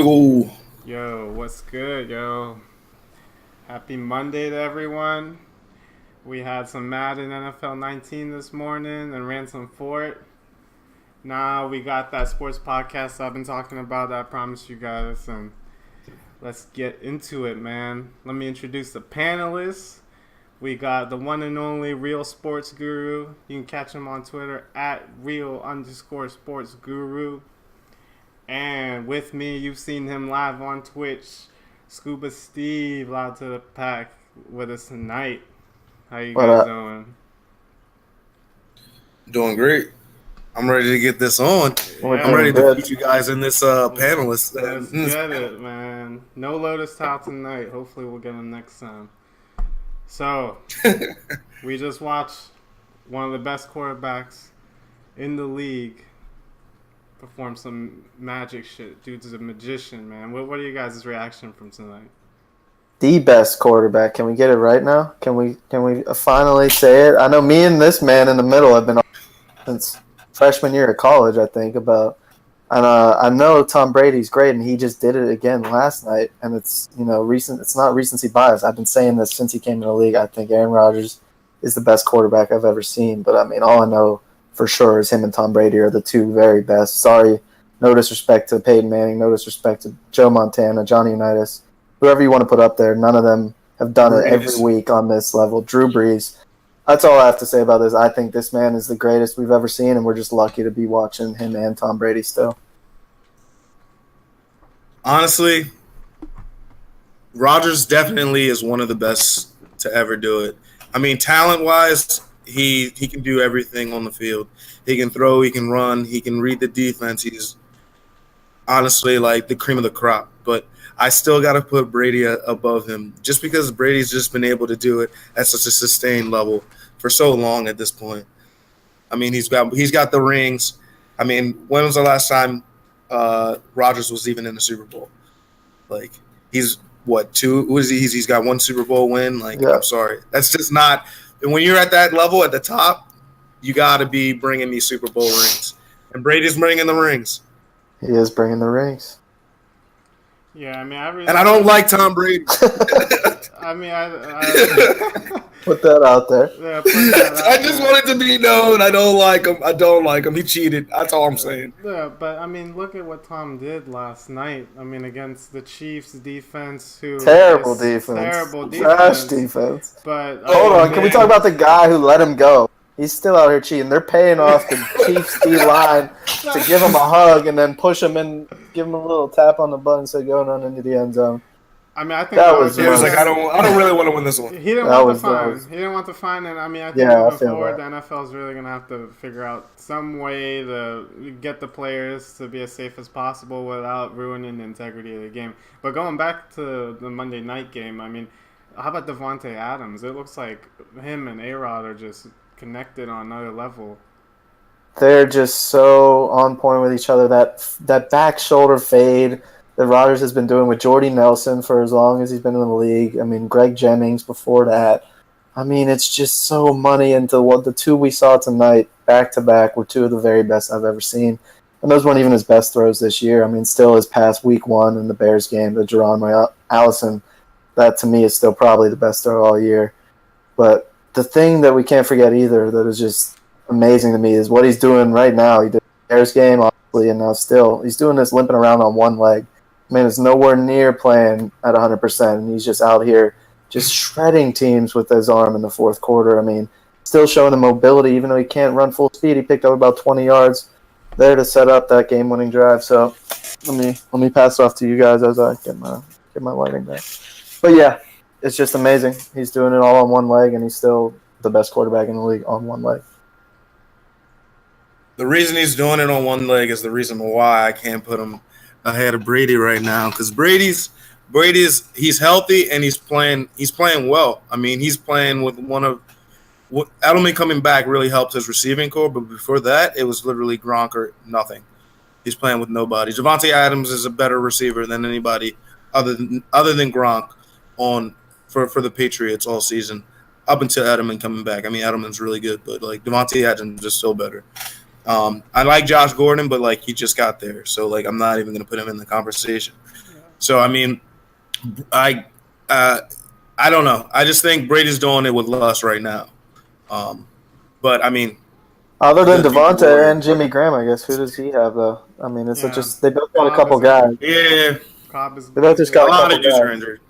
Ooh. Yo, what's good, yo? Happy Monday to everyone. We had some Madden NFL 19 this morning and ran some Fort. Now we got that sports podcast I've been talking about that I promised you guys, and let's get into it, man. Let me introduce the panelists. We got the one and only Real Sports Guru. You can catch him on Twitter at real_sports guru. And with me, you've seen him live on Twitch. Scuba Steve, loud to the pack, with us tonight. How you What guys up? doing? Doing great. I'm ready to get this on. We're I'm ready doing to good. put you guys in this panelist. Let's get it, man. No Lotus Towel tonight. Hopefully we'll get him next time. So, we just watched one of the best quarterbacks in the league perform some magic shit. Dude's a magician, man. What are you guys' reaction from tonight? The best quarterback. Can we get it right now? Can we finally say it? I know me and this man in the middle have been since freshman year of college, I think, about. And I know Tom Brady's great, and he just did it again last night. And it's recent. It's not recency bias. I've been saying this since he came in the league. I think Aaron Rodgers is the best quarterback I've ever seen. But I mean, all I know for sure is him and Tom Brady are the two very best. Sorry, no disrespect to Peyton Manning, no disrespect to Joe Montana, Johnny Unitas, whoever you want to put up there. None of them have done it every week on this level. Drew Brees. That's all I have to say about this. I think this man is the greatest we've ever seen, and we're just lucky to be watching him and Tom Brady still. Honestly, Rodgers definitely is one of the best to ever do it. I mean, talent-wise, he can do everything on the field. He can throw, he can run, he can read the defense. He's honestly like the cream of the crop. But I still got to put Brady above him just because Brady's just been able to do it at such a sustained level for so long at this point. I mean, he's got the rings. I mean, when was the last time Rodgers was even in the Super Bowl? Like, he's what, two? What is he? He's got one Super Bowl win. Like, yeah. I'm sorry, that's just not. And when you're at that level at the top, you got to be bringing these Super Bowl rings. And Brady's bringing the rings. He is bringing the rings. Yeah, I mean, and I don't like Tom Brady. I mean, I put that out there. Yeah, put that out I just want it to be known. I don't like him. He cheated. That's all I'm saying. Yeah, but I mean, look at what Tom did last night. I mean, against the Chiefs defense, terrible defense, trash defense. But hold on, can we talk about the guy who let him go? He's still out here cheating. They're paying off the Chiefs D-line to give him a hug and then push him in, give him a little tap on the butt and say, going on into the end zone. I mean, I think he was like, I don't really want to win this one. He didn't want the fine. He didn't want the fine, and I mean, I think moving forward, the NFL is really gonna have to figure out some way to get the players to be as safe as possible without ruining the integrity of the game. But going back to the Monday night game, I mean, how about Davante Adams? It looks like him and A-Rod are just connected on another level. They're just so on point with each other. That back shoulder fade that Rodgers has been doing with Jordy Nelson for as long as he's been in the league. I mean, Greg Jennings before that. I mean, it's just so money into what the two we saw tonight back to back were two of the very best I've ever seen. And those weren't even his best throws this year. I mean, still his past week one in the Bears game to Jerron Allison, that to me is still probably the best throw all year. But the thing that we can't forget either that is just amazing to me is what he's doing right now. He did the Bears game, obviously, and now still he's doing this limping around on one leg. I mean, it's nowhere near playing at 100%, and he's just out here just shredding teams with his arm in the fourth quarter. I mean, still showing the mobility, even though he can't run full speed. He picked up about 20 yards there to set up that game-winning drive. So let me pass it off to you guys as I get my lighting back. But yeah, it's just amazing. He's doing it all on one leg, and he's still the best quarterback in the league on one leg. The reason he's doing it on one leg is the reason why I can't put him ahead of Brady right now, because Brady's he's healthy and he's playing well. I mean, he's playing with Edelman coming back really helped his receiving core, but before that, it was literally Gronk or nothing. He's playing with nobody. Davante Adams is a better receiver than anybody other than Gronk for the Patriots all season, up until Edelman coming back. I mean, Edelman's really good, but like Davante Adams is still better. I like Josh Gordon, but like he just got there, so like I'm not even going to put him in the conversation. Yeah. So I mean, I uh, I don't know. I just think Brady's doing it with lust right now. Um, but I mean, Other he than does beat the Devonta and Warriors. Jimmy Graham, I guess, who does he have, though? I mean, it's Yeah. just they both got a Cobb couple is guys. injured. Yeah, Cobb is They both just a got a injured. lot couple of dudes are guys. injured.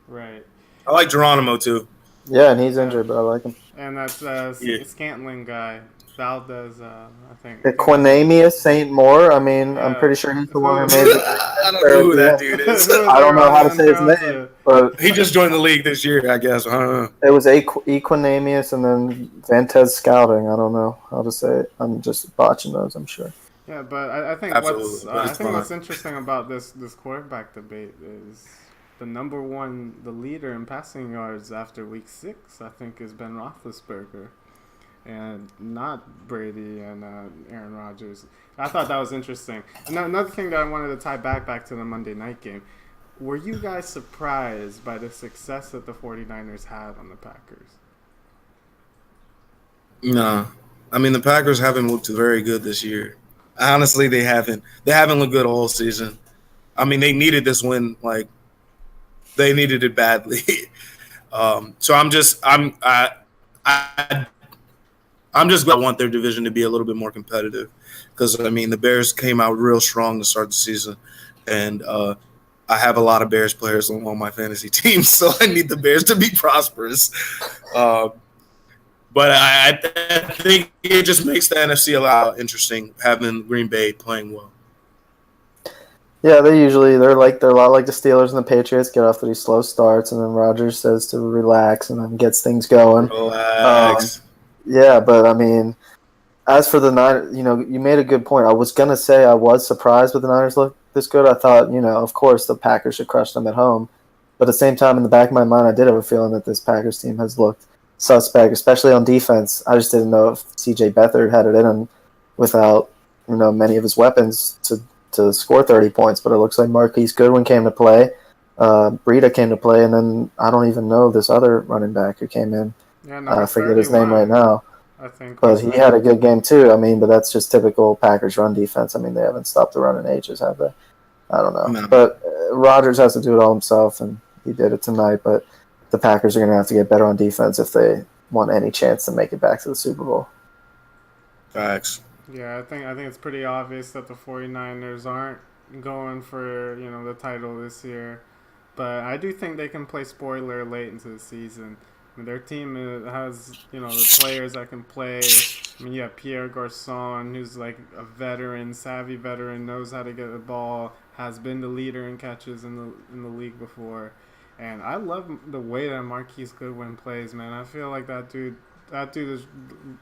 Right. I like Geronimo too. Yeah, and he's Yeah. injured, but I like him. And that's Yeah, Scantling guy. Valdez, I think that's his name. Equinemius Saint Moore. I mean, I'm Yeah. pretty sure he's the one who Who, made who, the I don't know transfer at who the that end. dude who is. is I don't know how to everyone say his unpronounce name, it? but He just joined the league this year, I guess. it was Equinemius and then Vantez Scouting. I don't know how to say it. I'm just botching those, I'm sure. Yeah, but I think Absolutely, but it's fine. what's interesting about this quarterback debate is the leader in passing yards after week 6. I think has been Roethlisberger, and not Brady and Aaron Rodgers. I thought that was interesting. Another thing that I wanted to tie back to the Monday night game. Were you guys surprised by the success that the 49ers had on the Packers? No, I mean the Packers haven't looked very good this year. Honestly, they haven't. They haven't looked good all season. I mean, they needed this win. Like they needed it badly. So I'm just glad I want their division to be a little bit more competitive because I mean the Bears came out real strong to start the season, and I have a lot of Bears players on my fantasy team, so I need the Bears to be prosperous. Uh, but I think it just makes the NFC a lot interesting having Green Bay playing well. Yeah, they're a lot like the Steelers and the Patriots, get off to these slow starts, and then Rodgers says to relax and then gets things going. Relax. Yeah, but I mean, as for the Niners, you made a good point. I was gonna say I was surprised with the Niners look this good. I thought, of course the Packers should crush them at home, but at the same time, in the back of my mind, I did have a feeling that this Packers team has looked suspect, especially on defense. I just didn't know if C.J. Beathard had it in him without many of his weapons to score 30 points. But it looks like Marquise Goodwin came to play, Breida came to play, and then I don't even know this other running back who came in. Yeah, I number forget his name 31, right now. I think. But he had a good game too. I mean, but that's just typical Packers run defense. I mean, they haven't stopped the run in ages, have they? I don't know. No. But Rodgers has to do it all himself, and he did it tonight. But the Packers are going to have to get better on defense if they want any chance to make it back to the Super Bowl. Facts. Yeah, I think it's pretty obvious that the 49ers aren't going for, the title this year. But I do think they can play spoiler late into the season. I mean, their team has, the players that can play. I mean, you have Pierre Garçon, who's like a savvy veteran, knows how to get the ball, has been the leader in catches in the league before. And I love the way that Marquise Goodwin plays, man. I feel like that dude is,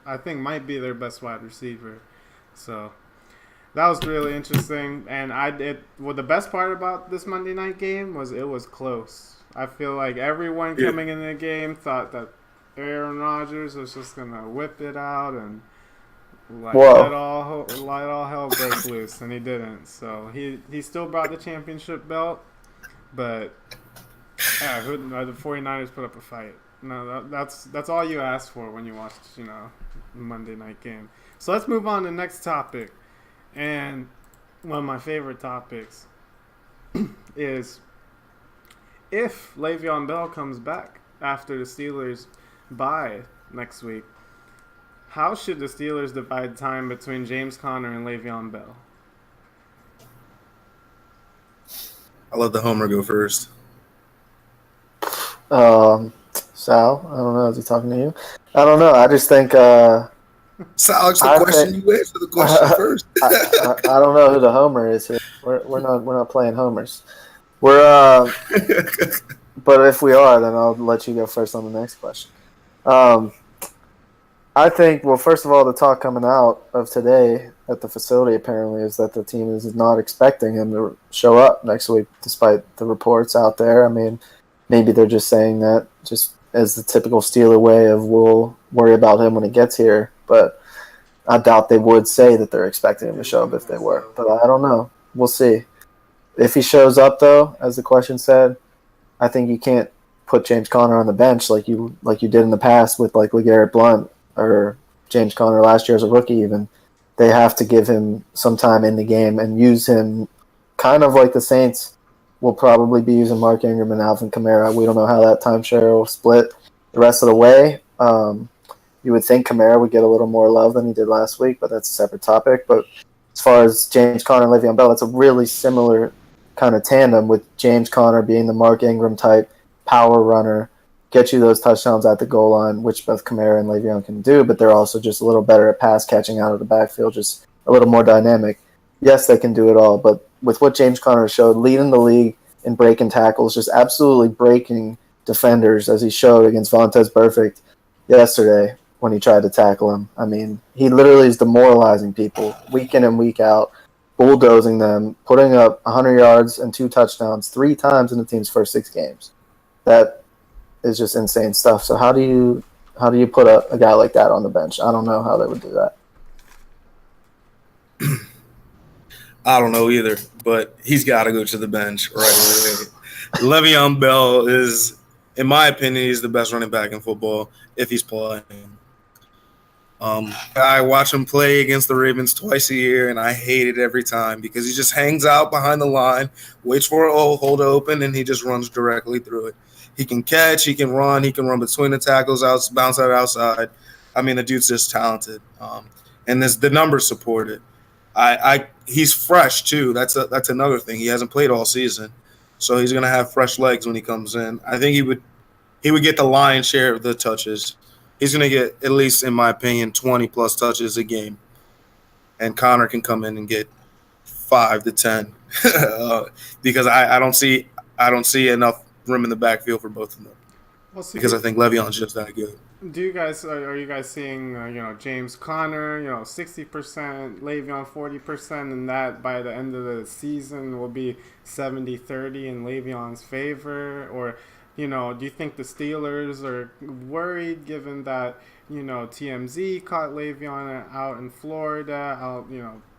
I think, might be their best wide receiver. So that was really interesting. And the best part about this Monday night game was it was close. I feel like everyone coming in the game thought that Aaron Rodgers was just gonna whip it out and let all hell break loose, and he didn't. So he still brought the championship belt, but the 49ers put up a fight. No, that's all you ask for when you watch the Monday night game. So let's move on to the next topic, and one of my favorite topics is, if LeVeon Bell comes back after the Steelers bye next week, how should the Steelers divide time between James Conner and LeVeon Bell? I'll let the homer go first. Sal, I don't know. Is he talking to you? I don't know. I just think. Sal, it's the question. You answer the question first. I don't know who the homer is here. We're not playing homers. We're but if we are, then I'll let you go first on the next question. I think, well, first of all, the talk coming out of today at the facility apparently is that the team is not expecting him to show up next week, despite the reports out there. I mean, maybe they're just saying that just as the typical Steeler way of we'll worry about him when he gets here. But I doubt they would say that they're expecting him to show up if they were. But I don't know. We'll see. If he shows up, though, as the question said, I think you can't put James Conner on the bench like you did in the past with like LeGarrette Blount or James Conner last year as a rookie even. they have to give him some time in the game and use him kind of like the Saints will probably be using Mark Ingram and Alvin Kamara. We don't know how that timeshare will split the rest of the way. You would think Kamara would get a little more love than he did last week, but that's a separate topic. But as far as James Conner and Le'Veon Bell, that's a really similar kind of tandem with James Conner being the Mark Ingram type power runner, get you those touchdowns at the goal line, which both Kamara and Le'Veon can do, but they're also just a little better at pass catching out of the backfield, just a little more dynamic. Yes, they can do it all, but with what James Conner showed, leading the league in breaking tackles, just absolutely breaking defenders, as he showed against Vontaze Burfict yesterday when he tried to tackle him. I mean, he literally is demoralizing people week in and week out, bulldozing them, putting up 100 yards and 2 touchdowns 3 times in the team's first 6 games. That is just insane stuff. So how do you put a guy like that on the bench? I don't know how they would do that. I don't know either, but he's got to go to the bench right away. Le'Veon Bell is, in my opinion, he's the best running back in football if he's playing. I watch him play against the Ravens twice a year, and I hate it every time because he just hangs out behind the line, waits for a hole to open, and he just runs directly through it. He can catch, he can run between the tackles, bounce out outside. I mean, the dude's just talented, and the numbers support it. He's fresh too. That's another thing. He hasn't played all season, so he's gonna have fresh legs when he comes in. I think he would get the lion's share of the touches. He's gonna get, at least in my opinion, 20+ touches a game, and Connor can come in and get 5 to 10 because I don't see enough room in the backfield for both of them. Because I think Le'Veon's just that good. Are you guys seeing James Conner 60%, Le'Veon 40%, and that by the end of the season will be 70-30 in Le'Veon's favor? Or do you think the Steelers are worried given that TMZ caught Le'Veon out in Florida, out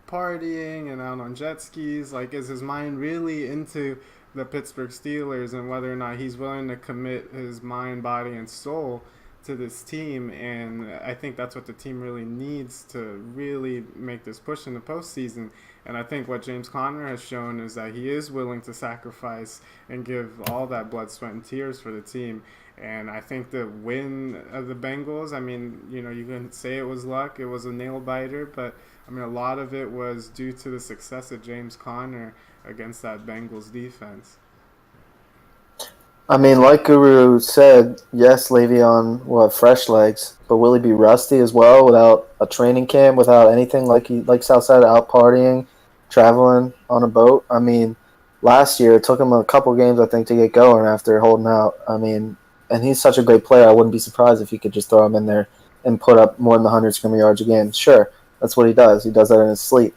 partying and out on jet skis? Like, is his mind really into the Pittsburgh Steelers and whether or not he's willing to commit his mind, body, and soul to this team? And I think that's what the team really needs to really make this push in the postseason. And I think what James Conner has shown is that he is willing to sacrifice and give all that blood, sweat, and tears for the team. And I think the win of the Bengals, I mean, you can say it was luck, it was a nail biter, but I mean, a lot of it was due to the success of James Conner against that Bengals defense. I mean, like Guru said, yes, Le'Veon will have fresh legs, but will he be rusty as well without a training camp, without anything like Southside out partying, traveling on a boat? I mean, last year it took him a couple games, I think, to get going after holding out. I mean, and he's such a great player, I wouldn't be surprised if he could just throw him in there and put up more than 100 scrimmage yards a game. Sure, that's what he does. He does that in his sleep.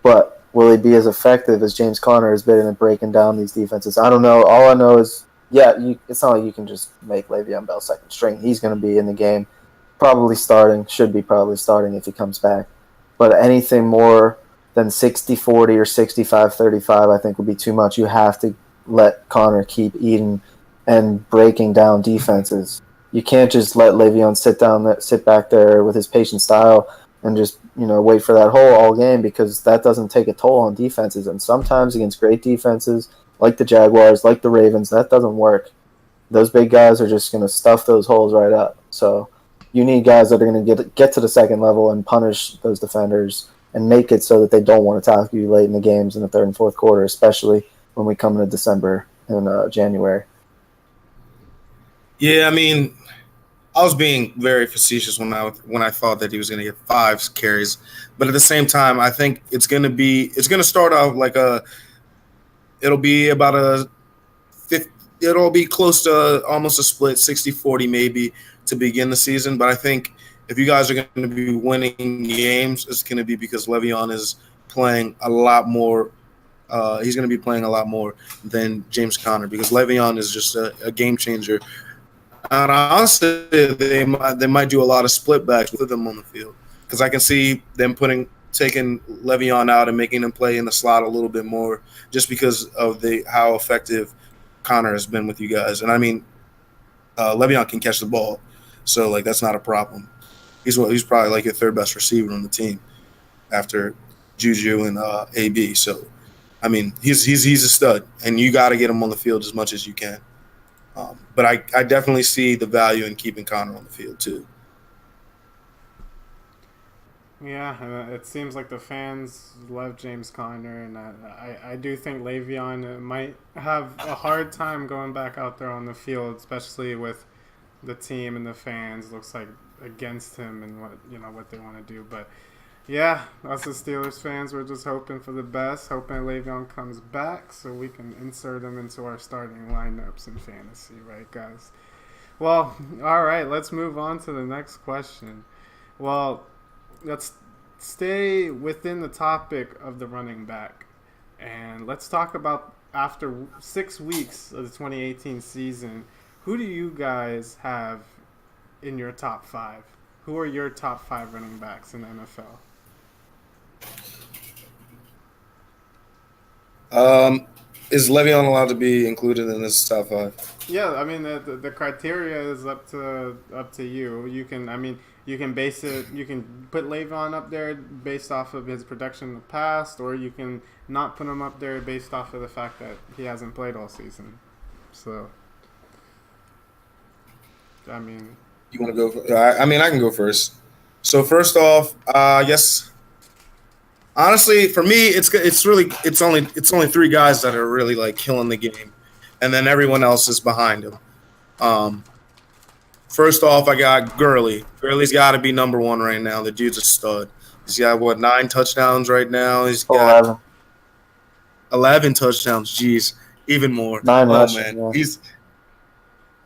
But will he be as effective as James Conner has been in breaking down these defenses? I don't know. All I know is, it's not like you can just make Le'Veon Bell second string. He's going to be in the game, probably starting, should be probably starting if he comes back. But anything more than 60-40 or 65-35 I think would be too much. You have to let Conner keep eating and breaking down defenses. You can't just let Le'Veon sit back there with his patient style and just wait for that hole all game, because that doesn't take a toll on defenses. And sometimes against great defenses, like the Jaguars, like the Ravens, that doesn't work. Those big guys are just going to stuff those holes right up. So you need guys that are going to get to the second level and punish those defenders and make it so that they don't want to tackle you late in the games in the third and fourth quarter, especially when we come into December and January. Yeah, I mean, I was being very facetious when I thought that he was going to get 5 carries, but at the same time, I think it's going to start off like it'll be about it'll be close to almost a split, 60-40 maybe to begin the season. But I think if you guys are going to be winning games, it's going to be because Le'Veon is playing a lot more. He's going to be playing a lot more than James Conner, because Le'Veon is just a game changer. And honestly, they might do a lot of split backs with them on the field, because I can see them taking Le'Veon out and making him play in the slot a little bit more, just because of how effective Conner has been with you guys. And I mean, Le'Veon can catch the ball, so that's not a problem. He's probably like your third best receiver on the team. after Juju and AB. So, I mean, he's a stud, and you got to get him on the field as much as you can. But I definitely see the value in keeping Connor on the field too. Yeah, and it seems like the fans love James Conner, and I do think LeVeon might have a hard time going back out there on the field, especially with the team and the fans. Looks like against him and what they want to do. But yeah, us as Steelers fans, we're just hoping for the best, hoping LeVeon comes back so we can insert him into our starting lineups in fantasy, right, guys? Well, all right, let's move on to the next question. Well, let's stay within the topic of the running back. And let's talk about after 6 weeks of the 2018 season, who do you guys have in your top 5? Who are your top 5 running backs in the NFL? Is Le'Veon allowed to be included in this top 5? Yeah, I mean the criteria is up to you. You can base it. You can put Le'Veon up there based off of his production in the past, or you can not put him up there based off of the fact that he hasn't played all season. So, I mean, You want to go? I mean, I can go first. So first off, yes. Honestly, for me, it's only 3 guys that are really like killing the game, and then everyone else is behind him. First off, I got Gurley. Gurley's got to be number 1 right now. The dude's a stud. He's got 9 touchdowns right now. He's got 11 touchdowns. Jeez, even more. 9 rushing. Man, Yeah.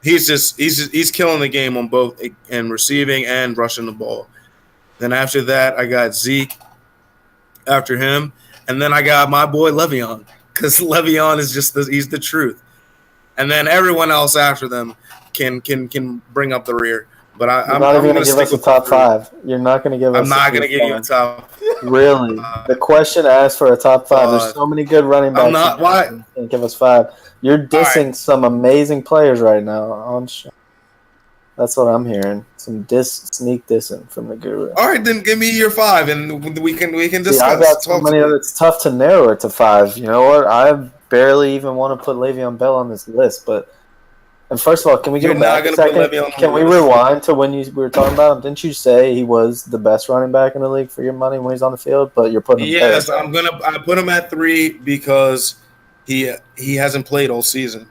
he's killing the game on both and receiving and rushing the ball. Then after that, I got Zeke. After him, and then I got my boy Le'Veon, because Le'Veon is he's the truth. And then everyone else after them can bring up the rear. But I'm not even going to give us a top 5. You're not going to give us. I'm not going to give you a top. Really, the question asks for a top 5. There's so many good running backs. I'm not. Why? You can't give us 5. You're dissing some amazing players right now on show. That's what I'm hearing. Some sneak dissing from the guru. All right, then give me your 5, and we can discuss. See, I got so many of it's tough to narrow it to 5. You know what? I barely even want to put LeVeon Bell on this list. And first of all, can we go back a second? Can we rewind to when we were talking about him? Didn't you say he was the best running back in the league for your money when he's on the field? But you're putting him. Yes, I put him at 3 because he hasn't played all season.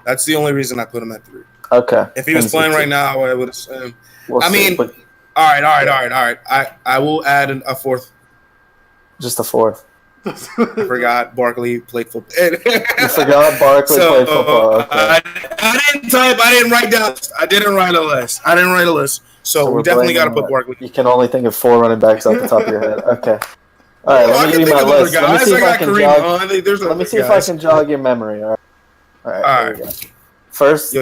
That's the only reason I put him at 3. Okay. If he was playing right now, I would assume. We'll I mean, all right. I will add a 4th. Just a 4th. I forgot Barkley played football. You forgot Barkley played football. Okay. I didn't type. I didn't write down. I didn't write a list. So we definitely got to put Barkley. You can only think of 4 running backs off the top of your head. Okay. All right. Let me give you my list. Let me see if I can jog. Let me see if I can jog your memory. All right. First,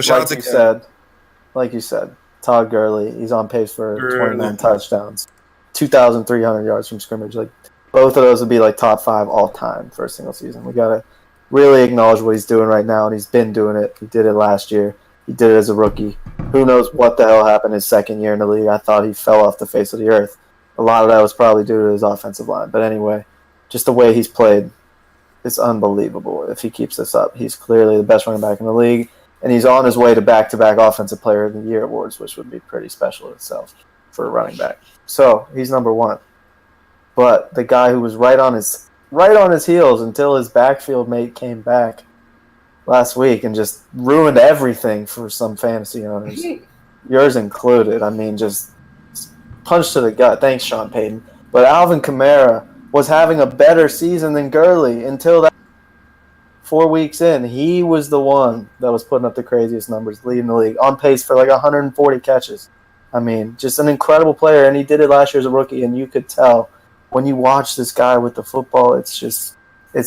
like you said, Todd Gurley. He's on pace for 29 touchdowns, 2,300 yards from scrimmage. Like both of those would be like top 5 all time for a single season. We gotta really acknowledge what he's doing right now, and he's been doing it. He did it last year. He did it as a rookie. Who knows what the hell happened his second year in the league? I thought he fell off the face of the earth. A lot of that was probably due to his offensive line. But anyway, just the way he's played, it's unbelievable. If he keeps this up, he's clearly the best running back in the league. And he's on his way to back-to-back Offensive Player of the Year awards, which would be pretty special itself for a running back. So he's number 1. But the guy who was right on his heels until his backfield mate came back last week and just ruined everything for some fantasy owners, yours included. I mean, just punch to the gut. Thanks, Sean Payton. But Alvin Kamara was having a better season than Gurley until that. 4 weeks in, he was the one that was putting up the craziest numbers, leading the league, on pace for like 140 catches. I mean, just an incredible player, and he did it last year as a rookie, and you could tell when you watch this guy with the football, it's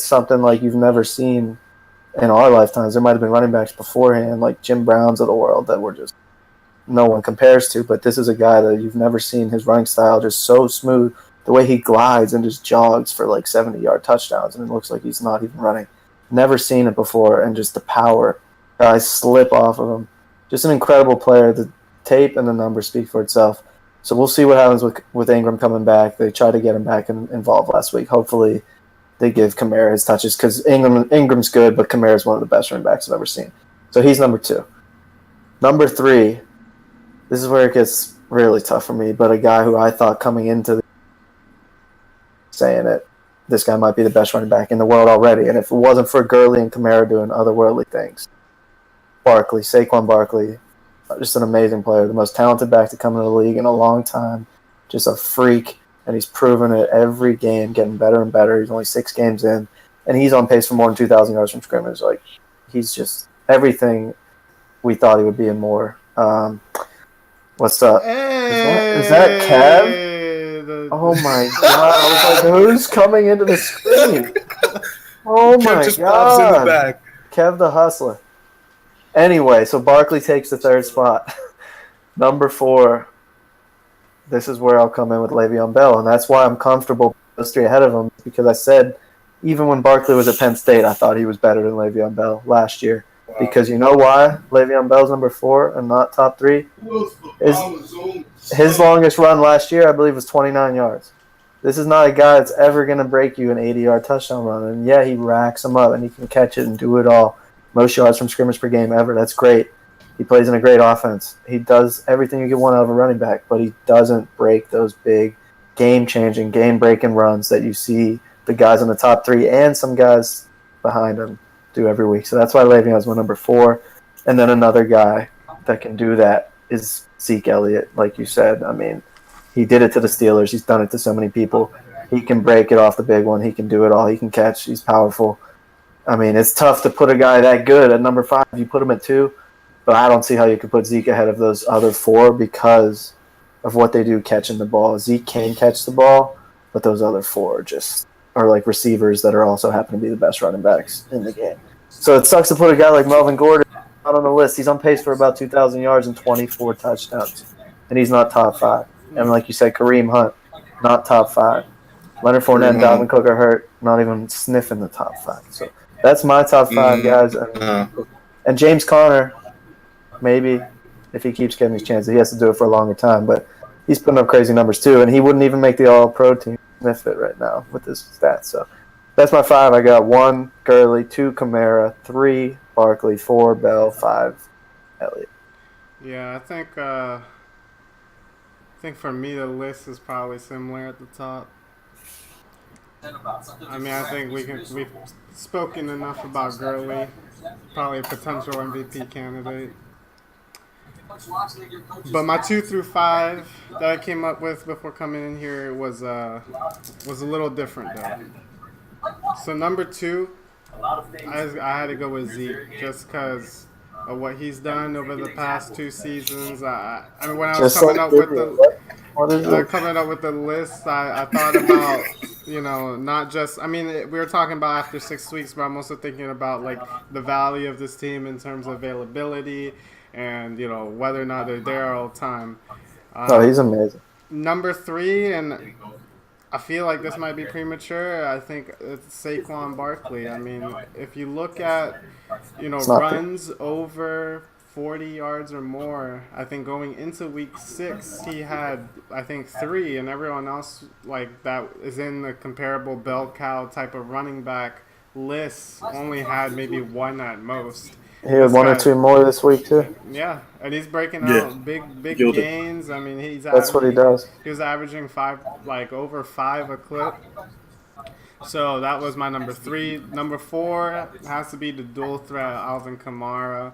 something like you've never seen in our lifetimes. There might have been running backs beforehand, like Jim Browns of the world, that were just no one compares to, but this is a guy that you've never seen his running style just so smooth, the way he glides and just jogs for like 70-yard touchdowns, and it looks like he's not even running. Never seen it before, and just the power. Guys slip off of him. Just an incredible player. The tape and the numbers speak for itself. So we'll see what happens with Ingram coming back. They tried to get him back involved last week. Hopefully they give Kamara his touches because Ingram's good, but Kamara is one of the best running backs I've ever seen. So he's number 2. Number 3, this is where it gets really tough for me, but a guy who I thought coming into the saying it, this guy might be the best running back in the world already. And if it wasn't for Gurley and Kamara doing otherworldly things, Saquon Barkley, just an amazing player, the most talented back to come into the league in a long time, just a freak, and he's proven it every game, getting better and better. He's only 6 games in, and he's on pace for more than 2,000 yards from scrimmage. Like, he's just everything we thought he would be and more. What's up? Hey, is that Kev? Oh my god! I was like, who's coming into the screen? Oh Kev my just pops in the god! back. Kev the Hustler. Anyway, so Barkley takes the 3rd spot. Number 4. This is where I'll come in with Le'Veon Bell, and that's why I'm comfortable those 3 ahead of him, because I said even when Barkley was at Penn State, I thought he was better than Le'Veon Bell last year. Wow. Because you know why Le'Veon Bell's number 4 and not top 3? His longest run last year, I believe, was 29 yards. This is not a guy that's ever going to break you an 80-yard touchdown run. And yeah, he racks them up and he can catch it and do it all. Most yards from scrimmage per game ever. That's great. He plays in a great offense. He does everything you could want out of a running back, but he doesn't break those big game-changing, game-breaking runs that you see the guys in the top 3 and some guys behind him do every week. So that's why Le'Veon's my number 4. And then another guy that can do that is Zeke Elliott, like you said. I mean, he did it to the Steelers. He's done it to so many people. He can break it off the big one. He can do it all. He can catch. He's powerful. I mean, it's tough to put a guy that good at number 5. You put him at 2, but I don't see how you could put Zeke ahead of those other 4 because of what they do catching the ball. Zeke can catch the ball, but those other 4 just are like receivers that are also happen to be the best running backs in the game. So it sucks to put a guy like Melvin Gordon out on the list. He's on pace for about 2,000 yards and 24 touchdowns, and he's not top 5. And like you said, Kareem Hunt, not top 5. Leonard Fournette and Dalvin Cook are hurt, not even sniffing the top 5. So that's my top 5 guys. And James Conner, maybe, if he keeps getting his chances. He has to do it for a longer time, but he's putting up crazy numbers too, and he wouldn't even make the All-Pro team sniff it right now with his stats. So that's my 5. I got 1, Gurley, 2, Kamara, 3, Barkley, 4, Bell, 5, Elliott. Yeah, I think for me the list is probably similar at the top. I mean, I think we've spoken enough about Gurley, probably a potential MVP candidate. But my 2 through 5 that I came up with before coming in here was a little different though. So number 2, I had to go with Zeke just because of what he's done over the past 2 seasons. I mean, when I was coming up with the list, I thought about, not just, I mean, we were talking about after 6 weeks, but I'm also thinking about like the value of this team in terms of availability and, whether or not they're there all the time. He's amazing. Number 3, and I feel like this might be premature. I think it's Saquon Barkley. I mean, if you look at, runs over 40 yards or more, I think going into week 6, he had, 3, and everyone else like that is in the comparable bell cow type of running back list only had maybe 1 at most. He had 1 or 2 more this week too. Yeah, and he's breaking out big gains. I mean, that's what he does. He was averaging over 5 a clip. So that was my number 3. Number 4 has to be the dual threat Alvin Kamara.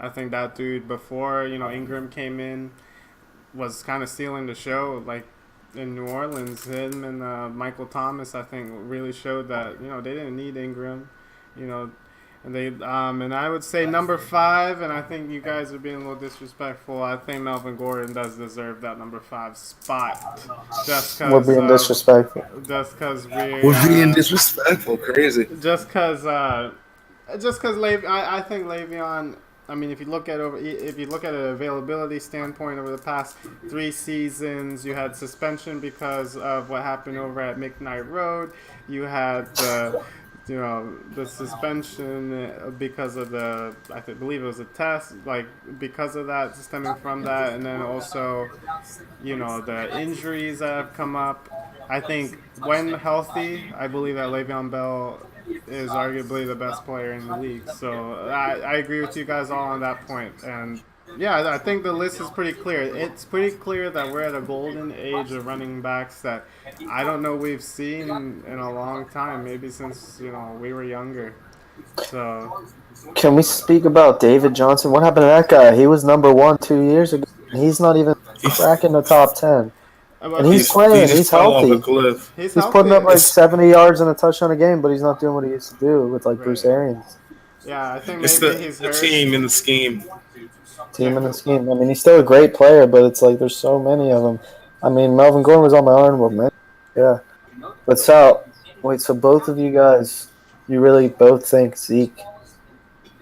I think that dude before Ingram came in was kind of stealing the show. Like in New Orleans, him and Michael Thomas, I think, really showed that they didn't need Ingram. And they and I would say number 5, and I think you guys are being a little disrespectful. I think Melvin Gordon does deserve that number 5 spot. Just because we're being disrespectful. Just because we're being disrespectful, crazy. Just because I think Le'Veon. I mean, if you look at an availability standpoint over the past 3 seasons, you had suspension because of what happened over at McKnight Road. You had the suspension because of believe it was a test, like because of that, stemming from that, and then also, the injuries that have come up. I think when healthy, I believe that Le'Veon Bell is arguably the best player in the league. So I agree with you guys all on that point. And yeah, I think the list is pretty clear. It's pretty clear that we're at a golden age of running backs that I don't know we've seen in a long time, maybe since we were younger. So Can we speak about David Johnson? What happened to that guy? He was number one 2 years ago. He's not even cracking the top 10. And but he's He playing. just He's fell off a healthy. cliff. he's He's putting up healthy, like It's 70 yards and a touchdown a game, but he's not doing what he used to do with like Bruce right? Arians. Yeah, I think it's maybe the, he's the hurt. team and the scheme. Yeah, Team in the scheme. I mean, he's still a great player, but it's like there's so many of them. I mean, Melvin Gordon was on my honorable mention. Yeah. But Sal, wait, so both of you guys, you really both think Zeke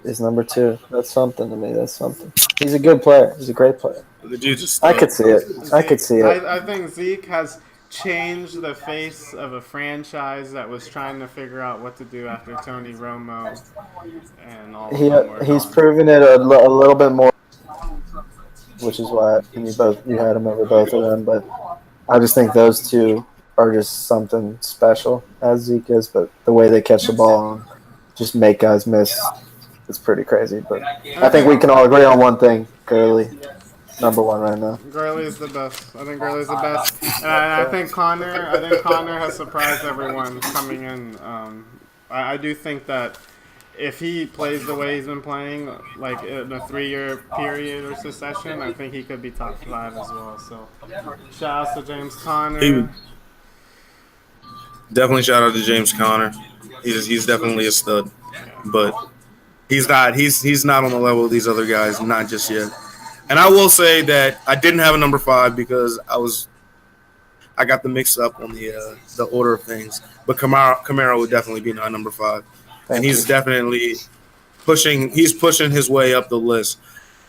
is number two? That's something to me. That's something. He's a good player. He's a great player. The dude's a I stud. could see it. I could Zeke. see it. I think Zeke has changed the face of a franchise that was trying to figure out what to do after Tony Romo and all of He them were he's gone. proven it a little bit more, which is why you had him over both of them. But I just think those two are just something special as Zeke is. But the way they catch the ball and just make guys miss, it's pretty crazy. But And I I think we think can all agree on one thing: Gurley, number one right now. Gurley is the best. I think Gurley is the best, and I think Connor. I think Connor has surprised everyone coming in. I do think that if he plays the way he's been playing, like in a 3-year period or succession, I think he could be top 5 as well. So, shout out to James He Conner. definitely shout out to James Conner. He's definitely a stud, Yeah. but he's not on the level of these other guys, not just yet. And I will say that I didn't have a number 5 because I got the mix up on the order of things. But Camaro would definitely be my number 5, and Thank you. he's definitely pushing his way up the list.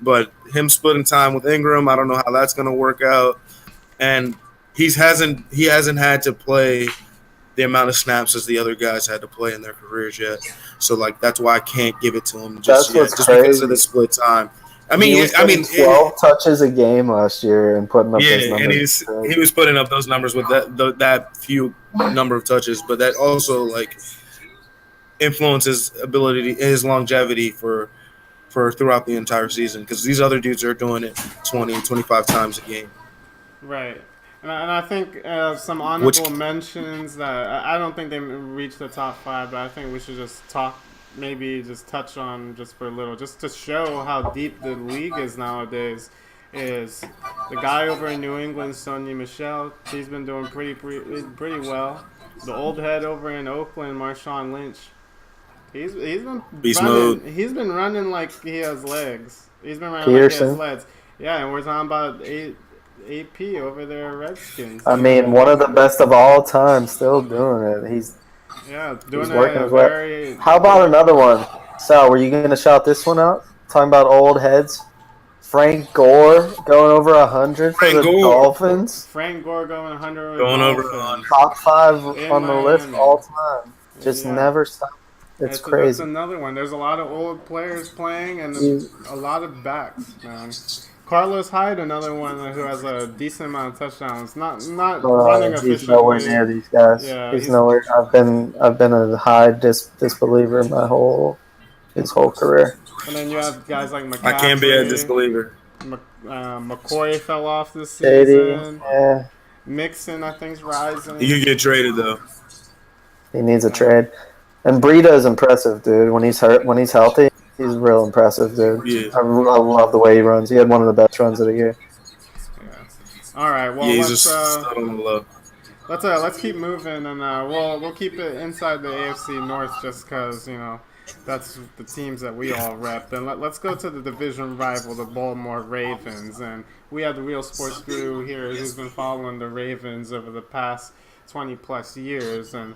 But him splitting time with Ingram, I don't know how that's going to work out. And he hasn't had to play the amount of snaps as the other guys had to play in their careers yet. So like that's why I can't give it to him just That's yet, what's just because of the crazy. split time. I He mean, was getting 12 touches a game last year and putting up those yeah, and numbers. he was putting up those numbers with that few number of touches, but that also like influences ability, his longevity for throughout the entire season because these other dudes are doing it 20, 25 times a game. Right. And I think some Which honorable mentions that I don't think they reached the top 5, but I think we should just maybe just touch on just for a little, just to show how deep the league is nowadays. Is the guy over in New England, Sonny Michel? He's been doing pretty well. The old head over in Oakland, Marshawn Lynch. He's been beast running. mode. He's been running like he has legs. He's been running like he has Peterson. legs. Yeah, and we're talking about AP over there, Redskins. I mean, one of the best of all time, still doing it. Yeah, He's doing it working at a his way. very. How about another one? Sal, were you going to shout this one out? Talking about old heads. Frank Gore going over 100 for Frank the Gore Dolphins. Frank Gore going 100 with going over Dolphins. Top 5 In on the list Miami. all time. Just Yeah. never stop. It's That's crazy. another one. There's a lot of old players playing and He's- a lot of backs, man. Carlos Hyde, another one who has a decent amount of touchdowns. Not running he's nowhere efficiently. near these guys. Yeah, He's nowhere. I've been a high disbeliever his whole career. And then you have guys like I can't be a McCaffrey. disbeliever. McCoy fell off this Shady, season. yeah, Mixon, I think, is rising. He could get traded though. he needs a trade. And Breida is impressive, dude. When he's healthy, he's real impressive, dude. Yeah. I love the way he runs. He had one of the best runs of the year. Yeah. All right. Well, Yeah, he's let's just stud on the low. let's keep moving, and we'll keep it inside the AFC North just because that's the teams that we all rep. And let's go to the division rival, the Baltimore Ravens, and we have the Real Sports Guru here who's been following the Ravens over the past 20 plus years. And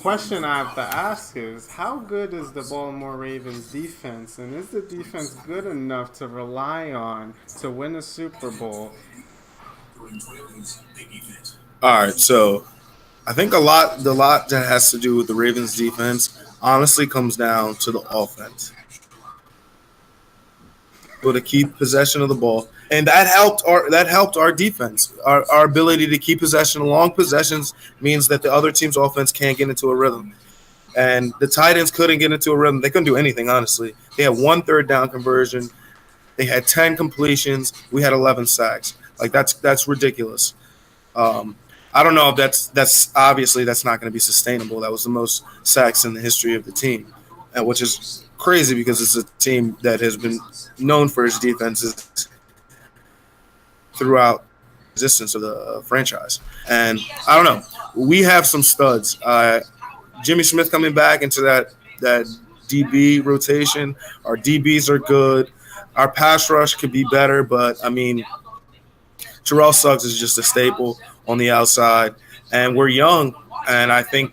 question I have to ask is, how good is the Baltimore Ravens defense, and is the defense good enough to rely on to win a Super Bowl? All right, so I think the lot that has to do with the Ravens defense honestly comes down to the offense. Able to keep possession of the ball, and that helped our defense. Our ability to keep possession, long possessions, means that the other team's offense can't get into a rhythm. And the Titans couldn't get into a rhythm. They couldn't do anything, honestly. They had one third down conversion. They had 10 completions. We had 11 sacks. Like that's ridiculous. Um, I don't know if that's obviously that's not going to be sustainable. That was the most sacks in the history of the team, which is crazy because it's a team that has been known for its defenses throughout existence of the franchise. And I don't know. We have some studs. Jimmy Smith coming back into that DB rotation. Our DBs are good. Our pass rush could be better, but I mean, Terrell Suggs is just a staple on the outside, and we're young. And I think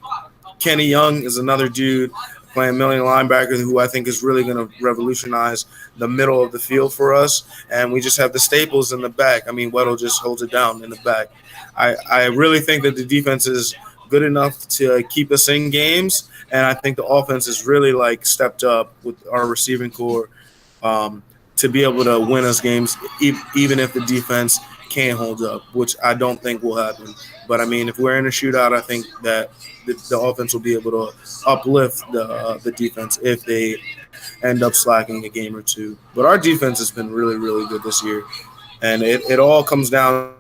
Kenny Young is another dude playing million linebacker who I think is really going to revolutionize the middle of the field for us. And we just have the staples in the back. I mean, Weddle just holds it down in the back. I really think that the defense is good enough to keep us in games, and I think the offense has really like stepped up with our receiving core to be able to win us games, even if the defense can't hold up, which I don't think will happen. But I mean, if we're in a shootout, I think that the offense will be able to uplift the defense if they end up slacking a game or two. But our defense has been really, really good this year, and it all comes down to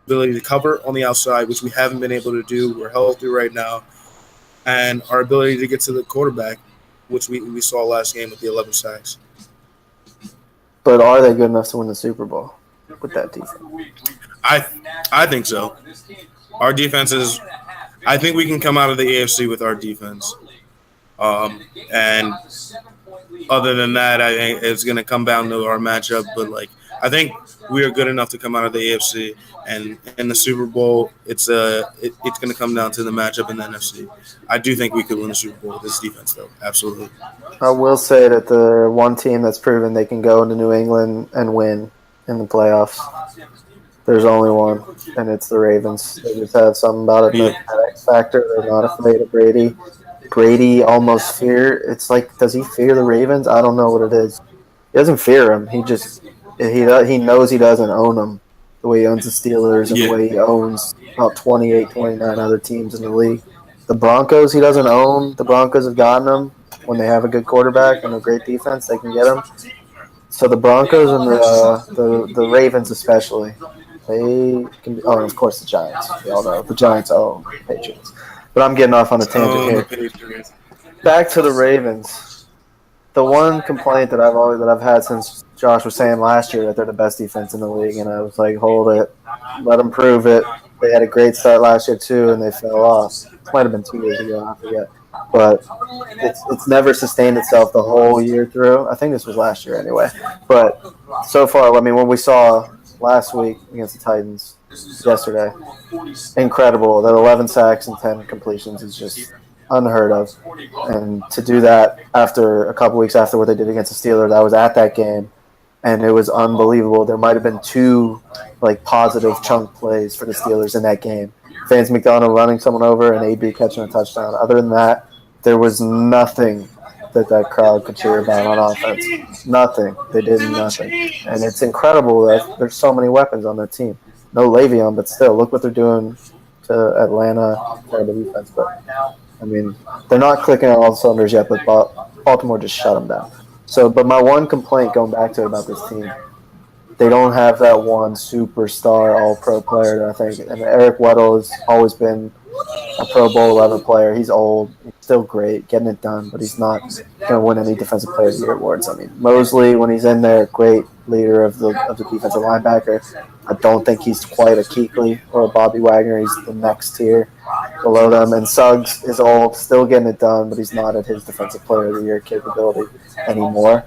ability to cover on the outside, which we haven't been able to do. We're healthy right now, and our ability to get to the quarterback, which we saw last game with the 11 sacks. But are they good enough to win the Super Bowl with that defense? I I think so. Our defense is. I think we can come out of the AFC with our defense. And other than that, I think it's going to come down to our matchup. But like, I think we are good enough to come out of the AFC, and in the Super Bowl, it's going to come down to the matchup in the NFC. I do think we could win the Super Bowl with this defense, though. Absolutely. I will say that the one team that's proven they can go into New England and win in the playoffs. There's only one, and it's the Ravens. They just have something about it, that X factor. They're not afraid of Brady. Brady almost it's like, does he fear the Ravens? I don't know what it is. He doesn't fear them. He knows he doesn't own them the way he owns the Steelers and the way he owns about 28, 29 other teams in the league. The Broncos, he doesn't own. The Broncos have gotten him when they have a good quarterback and a great defense. They can get him. So the Broncos and the Ravens especially, they can be, oh, and of course the Giants. We all know the Giants own the Patriots. But I'm getting off on a tangent here. Back to the Ravens. The one complaint that I've had since Josh was saying last year that they're the best defense in the league, and I was like, hold it, let them prove it. They had a great start last year too, and they fell off. It might have been 2 years ago, I forget. But it's never sustained itself the whole year through. I think this was last year anyway. But so far, I mean, what we saw last week against the Titans yesterday, incredible. That 11 sacks and 10 completions is just unheard of. And to do that after a couple weeks after what they did against the Steelers, I was at that game, and it was unbelievable. There might have been two positive chunk plays for the Steelers in that game. Vance McDonald running someone over and AB catching a touchdown. Other than that, there was nothing that crowd could cheer about on offense. Nothing. They did nothing. And it's incredible that there's so many weapons on their team. No Le'Veon, but still, look what they're doing to Atlanta. Terrible defense, but I mean, they're not clicking on all the cylinders yet, but Baltimore just shut them down. So, but my one complaint going back to it about this team, they don't have that one superstar all-pro player that I think. And Eric Weddle has always been a Pro Bowl level player. He's old. He's still great, getting it done, but he's not going to win any Defensive Player of the Year awards. I mean, Mosley, when he's in there, great leader of the defensive linebacker. I don't think he's quite a Kuechly or a Bobby Wagner. He's the next tier below them. And Suggs is old, still getting it done, but he's not at his Defensive Player of the Year capability anymore.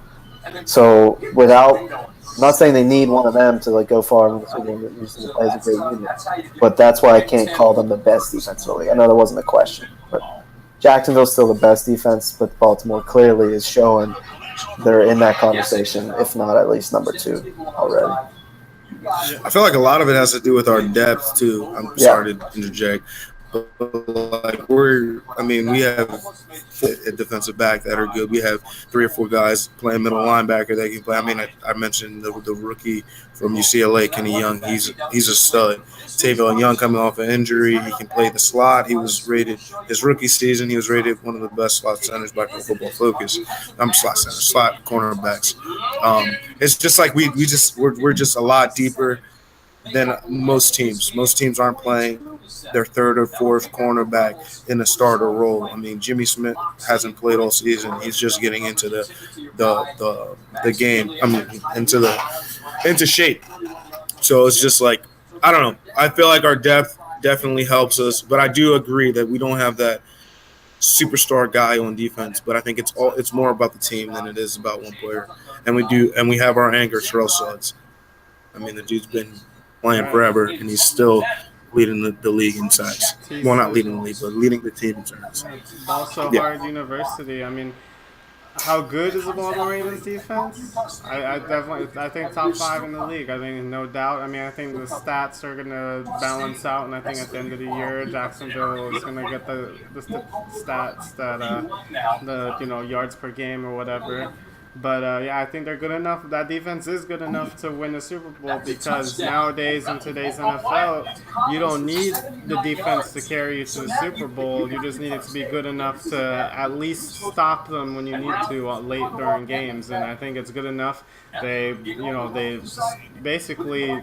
So I'm not saying they need one of them to go far in the Super Bowl. Usually plays a great unit, but that's why I can't call them the best defense in the league. I know that wasn't a question, but Jacksonville's still the best defense, but Baltimore clearly is showing they're in that conversation, if not at least number 2 already. I feel like a lot of it has to do with our depth too. I'm sorry to interject, But like we have a defensive back that are good. We have 3 or 4 guys playing middle linebacker that can play. I mean, I mentioned the rookie from UCLA, Kenny Young. He's a stud. Tavon Young coming off an injury, he can play the slot. He was rated his rookie season. He was rated one of the best slot centers by Pro Football Focus. I'm slot cornerbacks. It's just like we're just a lot deeper than most teams. Most teams aren't playing their third or fourth cornerback in a starter role. I mean, Jimmy Smith hasn't played all season. He's just getting into the game. I mean, into shape. So it's just like I don't know. I feel like our depth definitely helps us, but I do agree that we don't have that superstar guy on defense. But I think it's more about the team than it is about one player. And we have our anchor, Terrell Suggs. I mean, the dude's been playing forever, and he's still leading the league in sacks. Well, not leading the league, but leading the team in sacks. Also, Hard University. I mean, how good is the Baltimore Ravens defense? I think top 5 in the league. I think no doubt. I mean, I think the stats are gonna balance out, and I think at the end of the year, Jacksonville is gonna get the stats that the yards per game or whatever. But yeah, I think they're good enough. That defense is good enough to win the Super Bowl because nowadays in today's NFL, you don't need the defense to carry you to the Super Bowl. You just need it to be good enough to at least stop them when you need to late during games. And I think it's good enough. They basically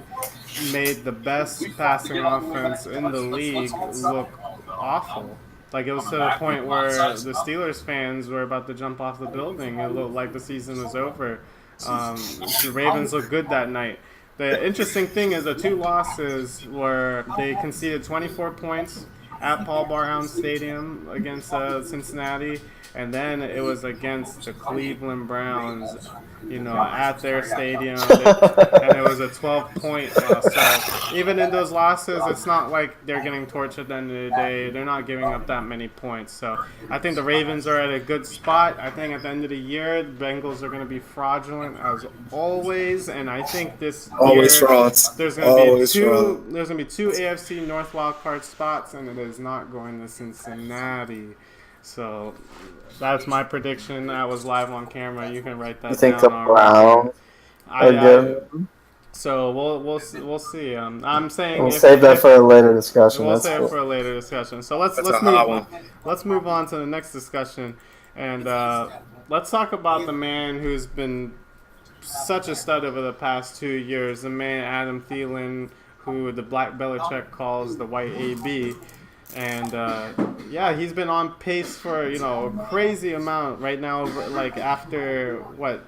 made the best passing offense in the league look awful. Like, it was to the point where the Steelers fans were about to jump off the building. It looked like the season was over. The Ravens looked good that night. The interesting thing is the 2 losses were they conceded 24 points at Paul Barhound Stadium against Cincinnati, and then it was against the Cleveland Browns, at their stadium, and it was a 12-point loss. So even in those losses, it's not like they're getting torched at the end of the day. They're not giving up that many points. So I think the Ravens are at a good spot. I think at the end of the year, the Bengals are going to be fraudulent as always, and I think this always year frauds. There's going to be 2 AFC North wildcard spots, and it is not going to Cincinnati. So that's my prediction. That was live on camera. You can write that down. You think the Browns are good? So we'll see. I'm saying we'll save that for a later discussion. We'll save it for a later discussion. So let's move on to the next discussion, and let's talk about the man who's been such a stud over the past 2 years. The man Adam Thielen, who the Black Belichick calls the White AB. And yeah, he's been on pace for a crazy amount right now. Like after what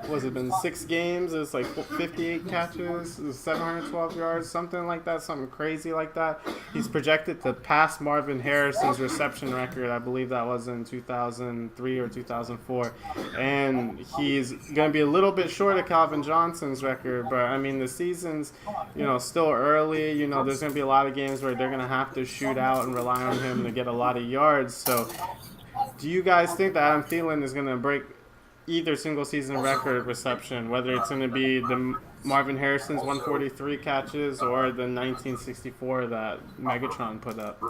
was it been 6 games? It's like 58 catches, 712 yards, something like that, something crazy like that. He's projected to pass Marvin Harrison's reception record. I believe that was in 2003 or 2004, and he's going to be a little bit short of Calvin Johnson's record. But I mean, the season's still early. There's going to be a lot of games where they're going to have to shoot out and rely on him to get a lot of yards. So, do you guys think that Adam Thielen is going to break either single season record reception, whether it's going to be the Marvin Harrison's 143 catches or the 1964 that Megatron put up?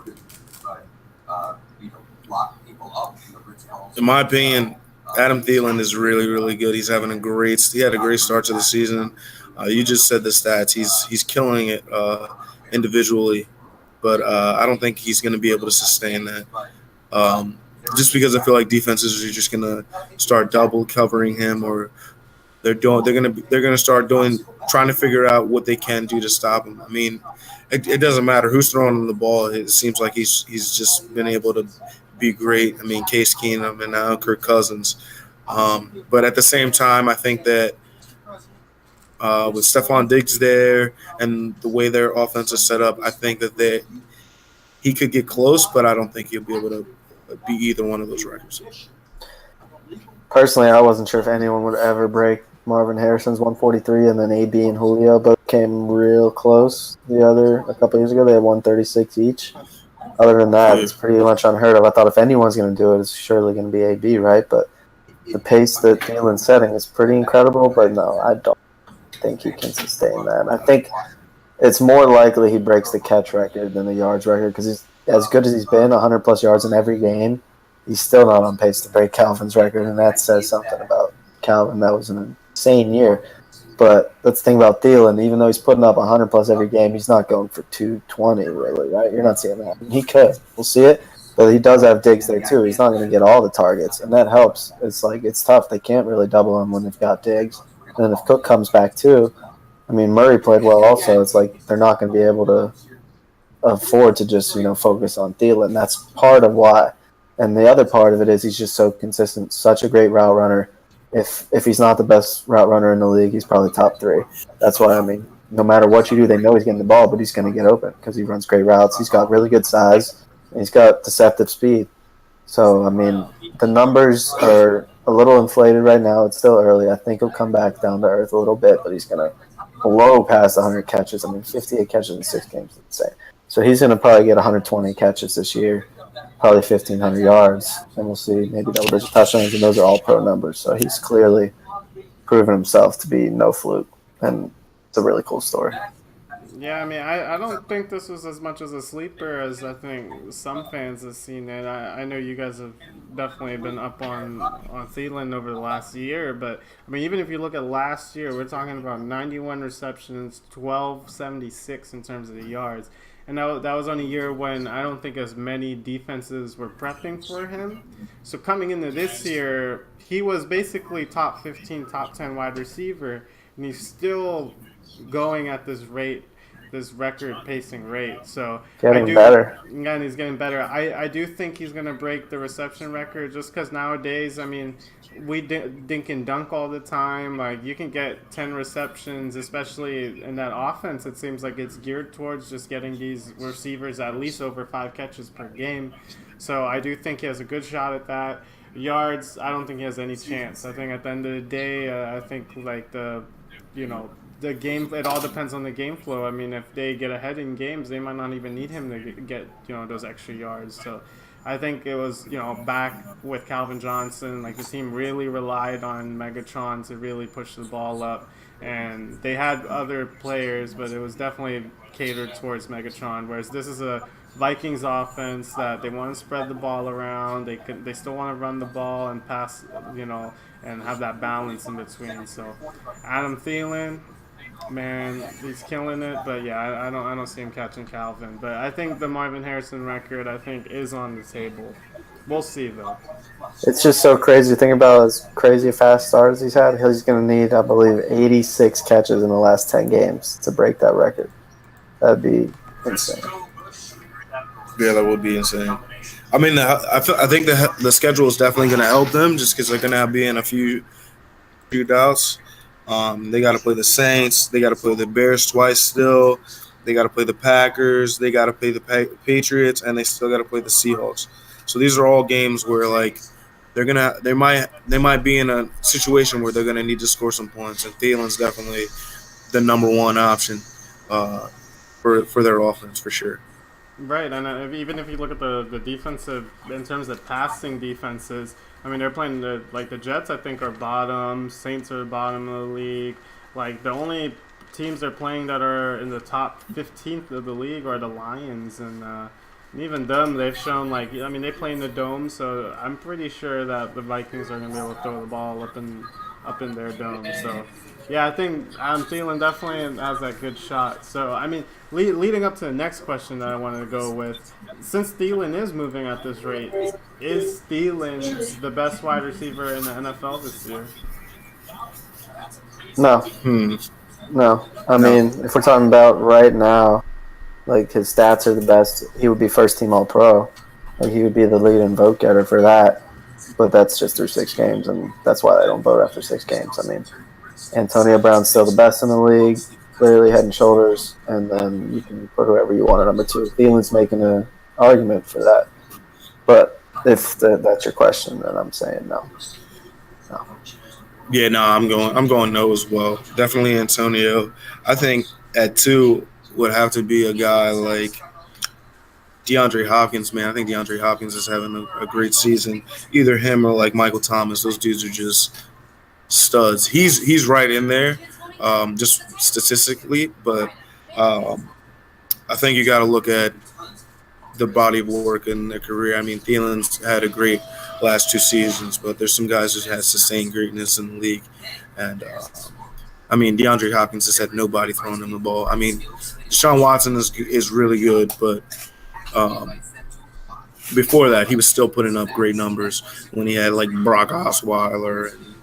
In my opinion, Adam Thielen is really, really good. He had a great start to the season. You just said the stats. He's killing it individually, but I don't think he's going to be able to sustain that. Just because I feel like defenses are just gonna start double covering him, or they're gonna start trying to figure out what they can do to stop him. I mean, it doesn't matter who's throwing him the ball. It seems like he's just been able to be great. I mean, Case Keenum and now Kirk Cousins. But at the same time, I think that with Stephon Diggs there and the way their offense is set up, I think that he could get close, but I don't think he'll be able to be either one of those records. Personally, I wasn't sure if anyone would ever break Marvin Harrison's 143, and then AB and Julio both came real close. A couple years ago, they had 136 each. Other than that, it's pretty much unheard of. I thought if anyone's going to do it, it's surely going to be AB, right? But the pace that Thielen's setting is pretty incredible. But no, I don't think he can sustain that. I think it's more likely he breaks the catch record than the yards record because as good as he's been, 100+ yards in every game, he's still not on pace to break Calvin's record, and that says something about Calvin. That was an insane year. But let's think about Thielen. Even though he's putting up 100+ every game, he's not going for 220, really, right? You're not seeing that. He could. We'll see it. But he does have Diggs there, too. He's not going to get all the targets, and that helps. It's tough. They can't really double him when they've got Diggs. And then if Cook comes back, too, I mean, Murray played well also. It's like they're not going to be able to afford to just focus on Thielen. That's part of why. And the other part of it is he's just so consistent, such a great route runner. If he's not the best route runner in the league, he's probably top 3. That's why, I mean, no matter what you do, they know he's getting the ball, but he's going to get open because he runs great routes. He's got really good size, and he's got deceptive speed. So, I mean, the numbers are a little inflated right now. It's still early. I think he'll come back down to earth a little bit, but he's going to blow past 100 catches. I mean, 58 catches in 6 games, let's say. So he's going to probably get 120 catches this year, probably 1,500 yards, and we'll see maybe double-digit touchdowns, and those are all pro numbers. So he's clearly proven himself to be no fluke, and it's a really cool story. Yeah, I mean, I don't think this was as much as a sleeper as I think some fans have seen it. I know you guys have definitely been up on Thielen over the last year, but I mean, even if you look at last year, we're talking about 91 receptions, 1276 in terms of the yards. And that was on a year when I don't think as many defenses were prepping for him. So coming into this year, he was basically top 15, top 10 wide receiver, and he's still going at this rate, this record pacing rate. So Getting better. And he's getting better. I do think he's going to break the reception record just because nowadays, I mean, we dink and dunk all the time. Like, you can get 10 receptions, especially in that offense. It seems like it's geared towards just getting these receivers at least over 5 catches per game. So I do think he has a good shot at that. Yards, I don't think he has any chance. I think at the end of the day, I think like the game, it all depends on the game flow. I mean, if they get ahead in games, they might not even need him to get those extra yards. So I think it was, back with Calvin Johnson, like the team really relied on Megatron to really push the ball up. And they had other players, but it was definitely catered towards Megatron. Whereas this is a Vikings offense that they want to spread the ball around. They still want to run the ball and pass, and have that balance in between. So Adam Thielen, man, he's killing it. But yeah, I don't see him catching Calvin. But I think the Marvin Harrison record, I think, is on the table. We'll see though. It's just so crazy to think about as crazy fast starts he's had. He's going to need, I believe, 86 catches in the last 10 games to break that record. That'd be insane. Yeah, that would be insane. I mean, I think the schedule is definitely going to help them just because they're going to be in a few shootouts. They got to play the Saints. They got to play the Bears twice still. They got to play the Packers. They got to play the Patriots, and they still got to play the Seahawks. So these are all games where they might be in a situation where they're gonna need to score some points, and Thielen's definitely the number one option for their offense for sure. Right, and even if you look at the defensive, in terms of passing defenses, I mean, they're playing the Jets, I think, are bottom, Saints are bottom of the league. Like, the only teams they're playing that are in the top 15th of the league are the Lions, and even them, they've shown, they play in the dome, so I'm pretty sure that the Vikings are going to be able to throw the ball up in their dome. So, yeah, I think Thielen definitely has that good shot. So, I mean, leading up to the next question that I wanted to go with, since Thielen is moving at this rate, is Thielen the best wide receiver in the NFL this year? No. No. I mean, if we're talking about right now, like, his stats are the best, he would be first-team All-Pro. Like, he would be the leading vote getter for that. But that's just through 6 games, and that's why they don't vote after 6 games. I mean, Antonio Brown's still the best in the league, clearly head and shoulders, and then you can put whoever you want at number 2. Thielen's making an argument for that. But if that's your question, then I'm saying no. Yeah, no, I'm going no as well. Definitely Antonio. I think at 2 would have to be a guy like DeAndre Hopkins, man. I think DeAndre Hopkins is having a great season. Either him or like Michael Thomas. Those dudes are just studs. He's right in there, just statistically. But I think you got to look at the body of work in their career. I mean, Thielen's had a great last 2 seasons, but there's some guys who had sustained greatness in the league, and I mean, DeAndre Hopkins has had nobody throwing him the ball. I mean, Deshaun Watson is really good, but um, before that, he was still putting up great numbers when he had like Brock Osweiler and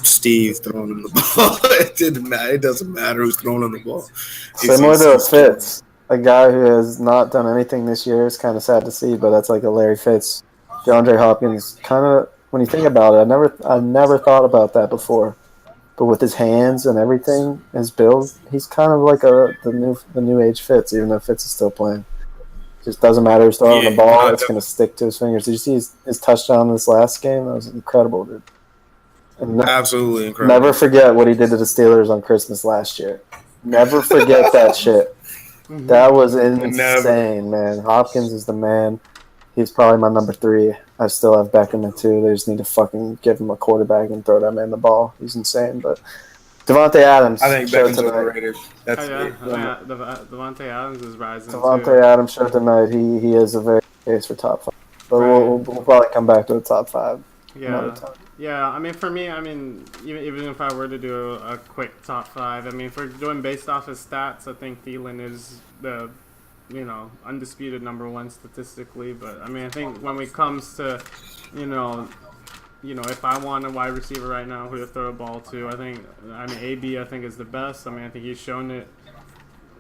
Steve throwing him the ball. It didn't matter. It doesn't matter who's throwing him the ball. Similar to a He's killing him. Fitz, a guy who has not done anything this year. It's kind of sad to see, but that's like a Larry Fitz, DeAndre Hopkins. Kind of when you think about it, I never thought about that before. But with his hands and everything, his build, he's kind of like the new age Fitz, even though Fitz is still playing. Just doesn't matter who's throwing the Yeah, ball; no, it's going to stick to his fingers. Did you see his touchdown this last game? That was incredible, dude. And absolutely incredible. never forget what he did to the Steelers on Christmas last year. Never forget that shit. That was insane, man. Hopkins is the man. He's probably my number 3. I still have Beckham at 2. They just need to fucking give him a quarterback and throw that man the ball. He's insane. But Davante Adams I think showed Beckham's tonight. overrated. That's Oh, it. yeah. Davante Adams is rising Davante too. Adams showed tonight. He is a very good case for top 5. But we'll probably come back to the top 5 another Yeah. time. Yeah, I mean, for me, I mean, even if I were to do a quick top 5, I mean, for doing based off his stats, I think Thielen is the, undisputed number 1 statistically. But I mean, I think when it comes to, you know, if I want a wide receiver right now who to throw a ball to, I mean, AB, I think is the best. I mean, I think he's shown it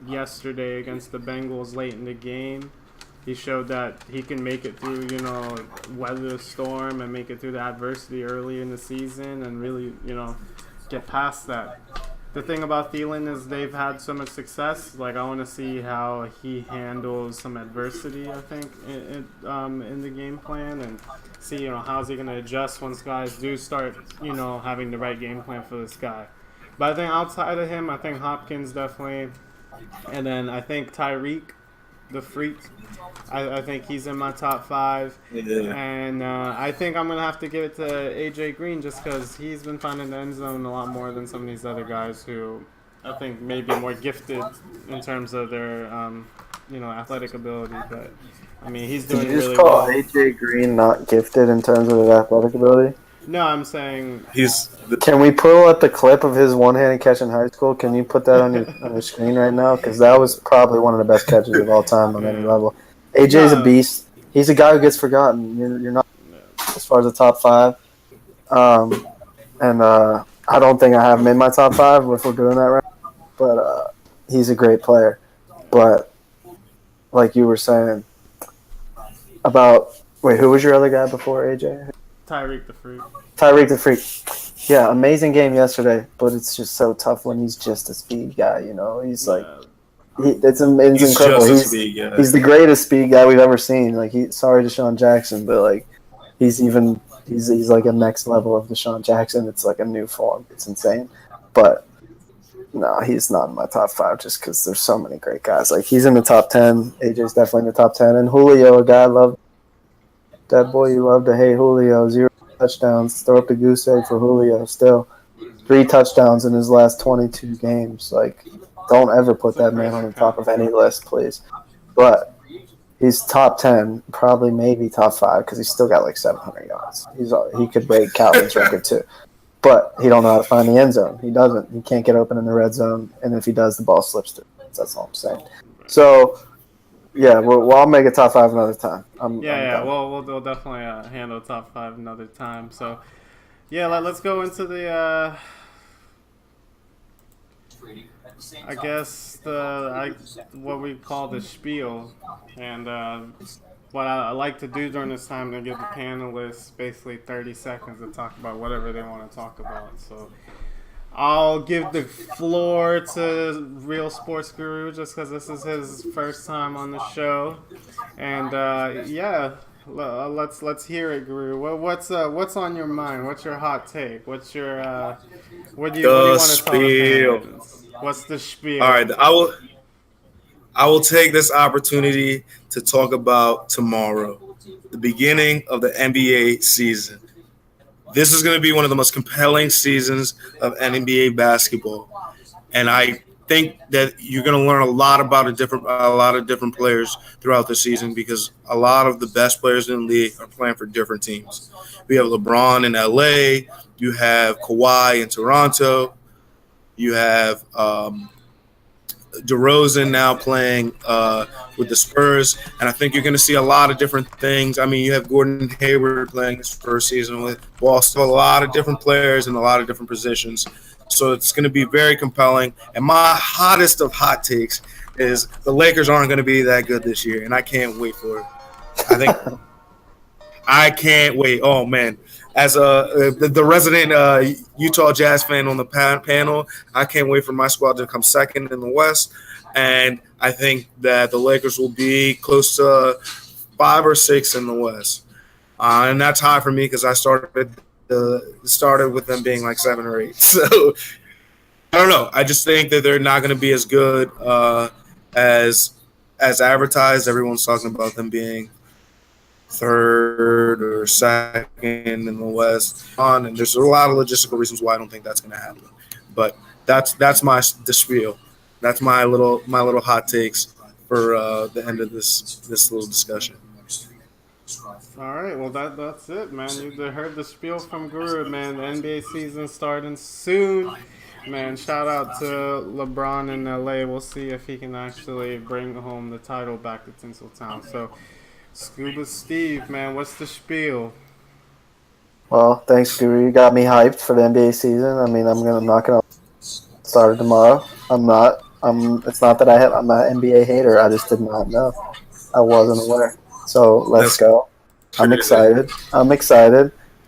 yesterday against the Bengals late in the game. He showed that he can make it through, weather the storm and make it through the adversity early in the season and really, get past that. The thing about Thielen is they've had so much success. Like, I want to see how he handles some adversity, I think, in the game plan and see, how's he going to adjust once guys do start, having the right game plan for this guy. But I think outside of him, I think Hopkins definitely, and then I think Tyreek, the freak. I think he's in my top 5. Yeah. And I think I'm going to have to give it to AJ Green just because he's been finding the end zone a lot more than some of these other guys who I think may be more gifted in terms of their, athletic ability. But, I mean, he's doing Did you just really call well. AJ Green not gifted in terms of his athletic ability? No, I'm saying Can we pull up the clip of his one-handed catch in high school? Can you put that on your screen right now? Because that was probably one of the best catches of all time on any level. AJ's a beast. He's a guy who gets forgotten. You're not as far as the top 5. And I don't think I have him in my top 5 if we're doing that right. But he's a great player. But like you were saying about who was your other guy before AJ? Tyreek the freak. Tyreek the freak. Yeah, amazing game yesterday, but it's just so tough when he's just a speed guy. He's like, it's incredible. Just a speed guy. He's the greatest speed guy we've ever seen. Like, sorry, Deshaun Jackson, but like, he's like a next level of Deshaun Jackson. It's like a new form. It's insane, but no, he's not in my top 5 just because there's so many great guys. Like, he's in the top 10. AJ's definitely in the top 10, and Julio, a guy I love. That boy you love to hate, Julio. 0 touchdowns. Throw up the goose egg for Julio still. 3 touchdowns in his last 22 games. Like, don't ever put that man on the top of any list, please. But he's top 10, probably maybe top 5 because he's still got like 700 yards. He could break Calvin's record too. But he don't know how to find the end zone. He doesn't. He can't get open in the red zone. And if he does, the ball slips through. That's all I'm saying. So, yeah, I'll make a top 5 another time. I'm done. Well, we'll definitely handle top 5 another time. So, yeah, let's go into the, I guess what we call the spiel, and what I like to do during this time to give the panelists basically 30 seconds to talk about whatever they want to talk about. So. I'll give the floor to Real Sports Guru just because this is his first time on the show, and let's hear it, Guru. What's on your mind? What's your hot take? What's your what do you want to tell the fans? What's the spiel? All right, I will take this opportunity to talk about tomorrow, the beginning of the NBA season. This is going to be one of the most compelling seasons of NBA basketball. And I think that you're going to learn a lot about a lot of different players throughout the season because a lot of the best players in the league are playing for different teams. We have LeBron in LA, you have Kawhi in Toronto, you have DeRozan now playing with the Spurs, and I think you're going to see a lot of different things. I mean, you have Gordon Hayward playing his first season with Boston, a lot of different players in a lot of different positions. So it's going to be very compelling. And my hottest of hot takes is the Lakers aren't going to be that good this year, and I can't wait for it. I think I can't wait. Oh man, as the resident Utah Jazz fan on the panel, I can't wait for my squad to come second in the West, and I think that the Lakers will be close to 5 or 6 in the West, and that's high for me because I started with them being like 7 or 8. So I don't know. I just think that they're not going to be as good as advertised. Everyone's talking about them being third or second in the West. And there's a lot of logistical reasons why I don't think that's going to happen. But that's the spiel. That's my little hot takes for the end of this little discussion. All right, well that's it, man. You heard the spiel from Guru, man. The NBA season starting soon, man. Shout out to LeBron in LA. We'll see if he can actually bring home the title back to Tinseltown. So, Scuba Steve, man, what's the spiel? Well, thanks, Guru. You got me hyped for the NBA season. I mean, I'm not gonna start tomorrow. I'm not. It's not that I'm an NBA hater. I just did not know. I wasn't aware. So let's go. I'm excited.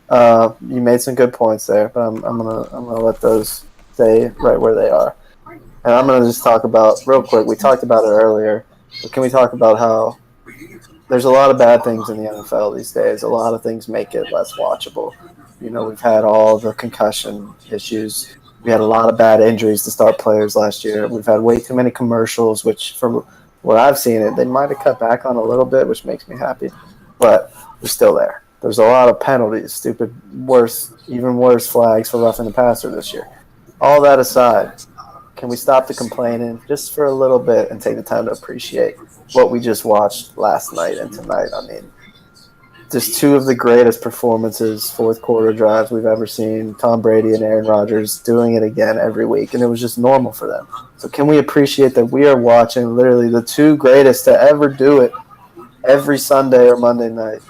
You made some good points there, but I'm gonna let those stay right where they are. And I'm gonna just talk about real quick. We talked about it earlier, but can we talk about how there's a lot of bad things in the NFL these days. A lot of things make it less watchable. You know, we've had all the concussion issues. We had a lot of bad injuries to start players last year. We've had way too many commercials, which from what I've seen, they might have cut back on a little bit, which makes me happy. But they're still there. There's a lot of penalties, even worse flags for roughing the passer this year. All that aside, can we stop the complaining just for a little bit and take the time to appreciate what we just watched last night and tonight? I mean, just two of the greatest performances, fourth quarter drives we've ever seen. Tom Brady and Aaron Rodgers doing it again every week, and it was just normal for them. So can we appreciate that we are watching literally the two greatest to ever do it every Sunday or Monday night,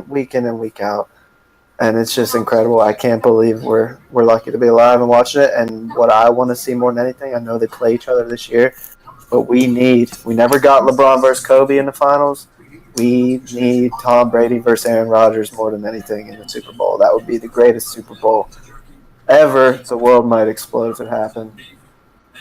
week in and week out? And it's just incredible. I can't believe we're lucky to be alive and watching it. And what I want to see more than anything, I know they play each other this year, but we never got LeBron versus Kobe in the finals. We need Tom Brady versus Aaron Rodgers more than anything in the Super Bowl. That would be the greatest Super Bowl ever. The world might explode if it happened.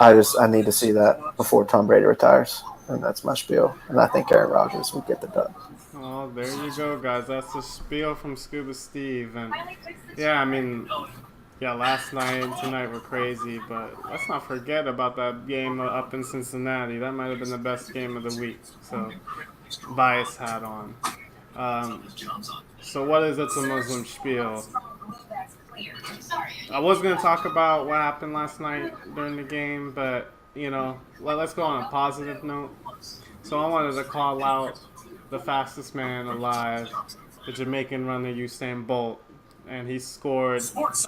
I need to see that before Tom Brady retires. And that's my spiel. And I think Aaron Rodgers will get the dub. Oh, there you go, guys. That's the spiel from Scuba Steve. And yeah, I mean, last night and tonight were crazy, but let's not forget about that game up in Cincinnati. That might have been the best game of the week. So, bias hat on. So what is It's a Muslim spiel? I was going to talk about what happened last night during the game, but, let's go on a positive note. So I wanted to call out the fastest man alive, the Jamaican runner Usain Bolt, and he scored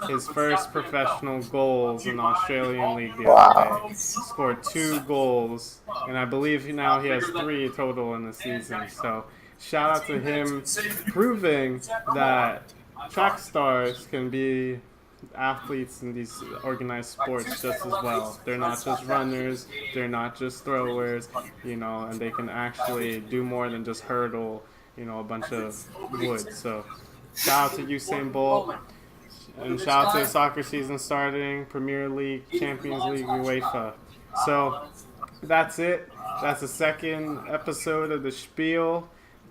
his first professional goals in the Australian League the other day. Scored 2 goals, and I believe now he has 3 total in the season. So shout out to him, proving that track stars can be athletes in these organized sports just as well. They're not just runners, they're not just throwers, and they can actually do more than just hurdle, a bunch of wood. So shout out to Usain Bolt, and shout out to the soccer season starting, Premier League, Champions League, UEFA. So that's it. That's the second episode of the Spiel.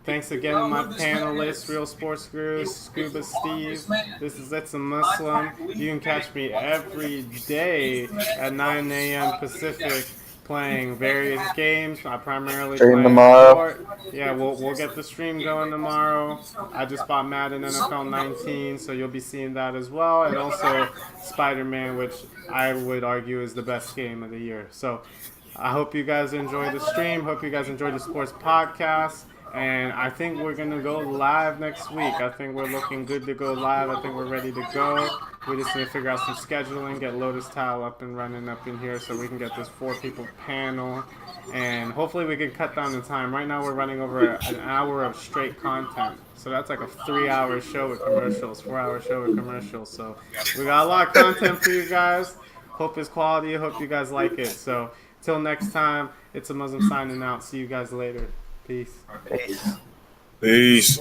Thanks again to my panelists, Real Sports Gurus, Scuba Steve. This is It's a Muslim. You can catch me every day at 9 a.m. Pacific playing various games. I primarily Stream playing tomorrow. Fort. Yeah, we'll get the stream going tomorrow. I just bought Madden NFL 19, so you'll be seeing that as well, and also Spider-Man, which I would argue is the best game of the year. So I hope you guys enjoy the stream. Hope you guys enjoy the sports podcast. And I think we're going to go live next week. I think we're looking good to go live. I think we're ready to go. We just need to figure out some scheduling, get Lotus Tile up and running up in here so we can get this 4 people panel. And hopefully we can cut down the time. Right now we're running over an hour of straight content. So that's like a 3-hour show with commercials, 4-hour show with commercials. So we got a lot of content for you guys. Hope it's quality. Hope you guys like it. So till next time, it's a Muslim signing out. See you guys later. Peace. Peace. Peace.